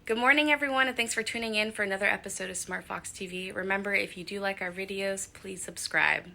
Good morning, everyone, and thanks for tuning in for another episode of SmartFoxTV. Remember, if you do like our videos, please subscribe.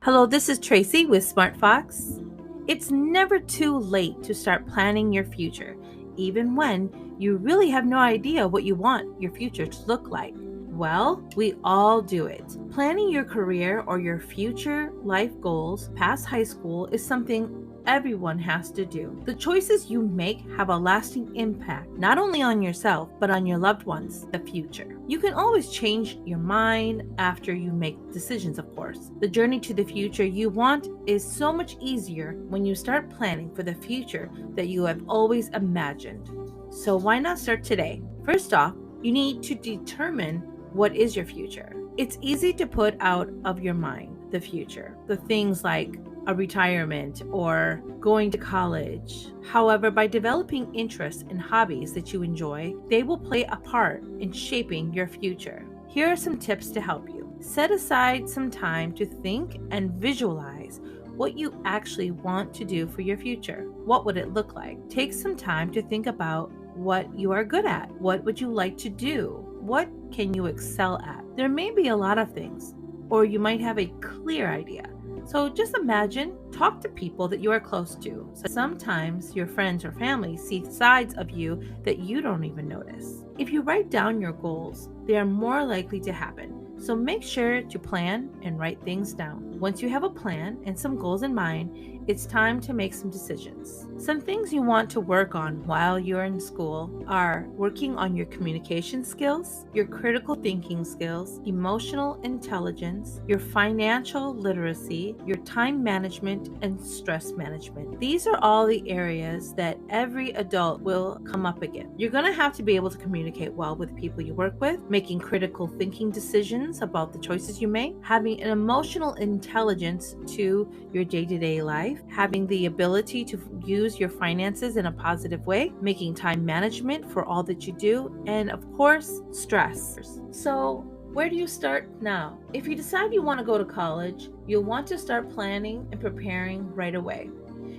Hello, this is Tracy with SmartFox. It's never too late to start planning your future, even when you really have no idea what you want your future to look like. Well, we all do it. Planning your career or your future life goals past high school is something everyone has to do. The choices you make have a lasting impact, not only on yourself, but on your loved ones, the future. You can always change your mind after you make decisions, of course. The journey to the future you want is so much easier when you start planning for the future that you have always imagined. So why not start today? First off, you need to determine what is your future. It's easy to put out of your mind the future, the things like a retirement or going to college. However, by developing interests and hobbies that you enjoy, they will play a part in shaping your future. Here are some tips to help you. Set aside some time to think and visualize what you actually want to do for your future. What would it look like? Take some time to think about what you are good at. What would you like to do? What can you excel at? There may be a lot of things, or you might have a clear idea. So just imagine, talk to people that you are close to. So sometimes your friends or family see sides of you that you don't even notice. If you write down your goals, they are more likely to happen. So make sure to plan and write things down. Once you have a plan and some goals in mind, it's time to make some decisions. Some things you want to work on while you're in school are working on your communication skills, your critical thinking skills, emotional intelligence, your financial literacy, your time management, and stress management. These are all the areas that every adult will come up against. You're going to have to be able to communicate well with people you work with, making critical thinking decisions about the choices you make, having an emotional intelligence to your day-to-day life, having the ability to use your finances in a positive way, making time management for all that you do, and of course, stress. So, where do you start now? If you decide you want to go to college, you'll want to start planning and preparing right away.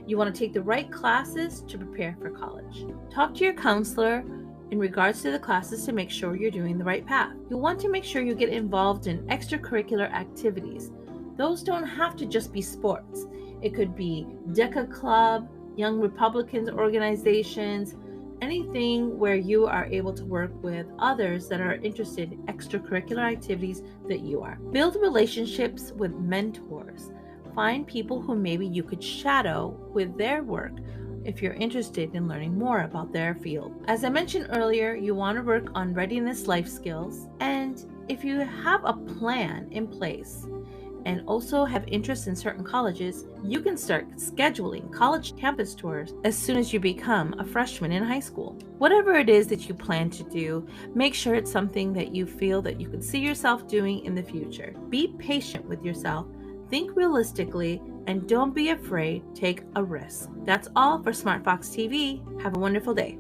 You want to take the right classes to prepare for college. Talk to your counselor in regards to the classes to make sure you're doing the right path. You'll want to make sure you get involved in extracurricular activities. Those don't have to just be sports. It could be DECA Club, Young Republicans organizations, anything where you are able to work with others that are interested in extracurricular activities that you are. Build relationships with mentors. Find people who maybe you could shadow with their work if you're interested in learning more about their field. As I mentioned earlier, you want to work on readiness life skills, and if you have a plan in place and also have interest in certain colleges, you can start scheduling college campus tours as soon as you become a freshman in high school. Whatever it is that you plan to do, make sure it's something that you feel that you can see yourself doing in the future. Be patient with yourself, think realistically, and don't be afraid to take a risk. That's all for SmartFoxTV. Have a wonderful day.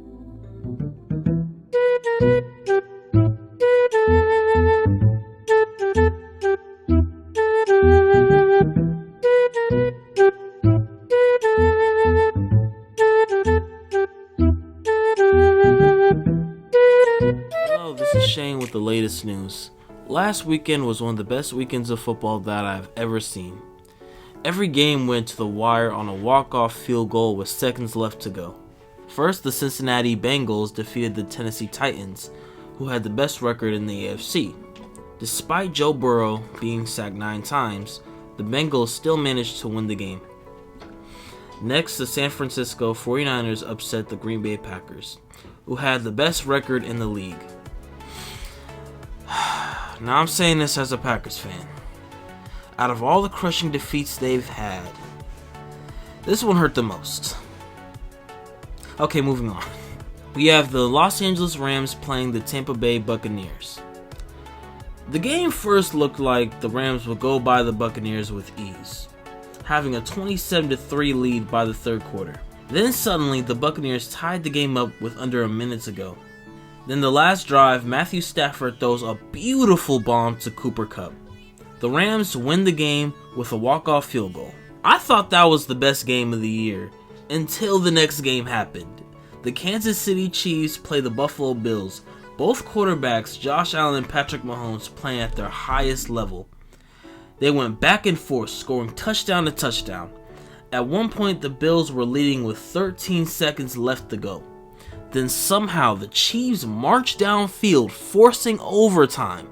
Hello, this is Shane with the latest news. Last weekend was one of the best weekends of football that I've ever seen. Every game went to the wire on a walk-off field goal with seconds left to go. First, the Cincinnati Bengals defeated the Tennessee Titans, who had the best record in the AFC. Despite Joe Burrow being sacked 9 times, the Bengals still managed to win the game. Next, the San Francisco 49ers upset the Green Bay Packers, who had the best record in the league. Now I'm saying this as a Packers fan. Out of all the crushing defeats they've had, this one hurt the most. Okay, moving on. We have the Los Angeles Rams playing the Tampa Bay Buccaneers. The game first looked like the Rams would go by the Buccaneers with ease, having a 27-3 lead by the third quarter. Then suddenly the Buccaneers tied the game up with under a minute to go. Then the last drive, Matthew Stafford throws a beautiful bomb to Cooper Kupp. The Rams win the game with a walk-off field goal. I thought that was the best game of the year, until the next game happened. The Kansas City Chiefs play the Buffalo Bills. Both quarterbacks, Josh Allen and Patrick Mahomes, playing at their highest level. They went back and forth, scoring touchdown to touchdown. At one point, the Bills were leading with 13 seconds left to go. Then somehow the Chiefs marched downfield, forcing overtime.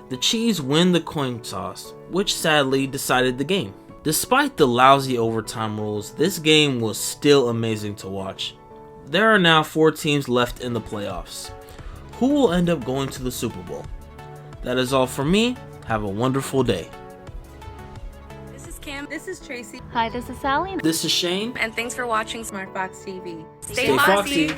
The Chiefs win the coin toss, which sadly decided the game. Despite the lousy overtime rules, this game was still amazing to watch. There are now 4 teams left in the playoffs. Who will end up going to the Super Bowl? That is all from me. Have a wonderful day. This is Kim. This is Tracy. Hi, this is Sally. This is Shane. And thanks for watching SmartFox TV. Stay Foxy.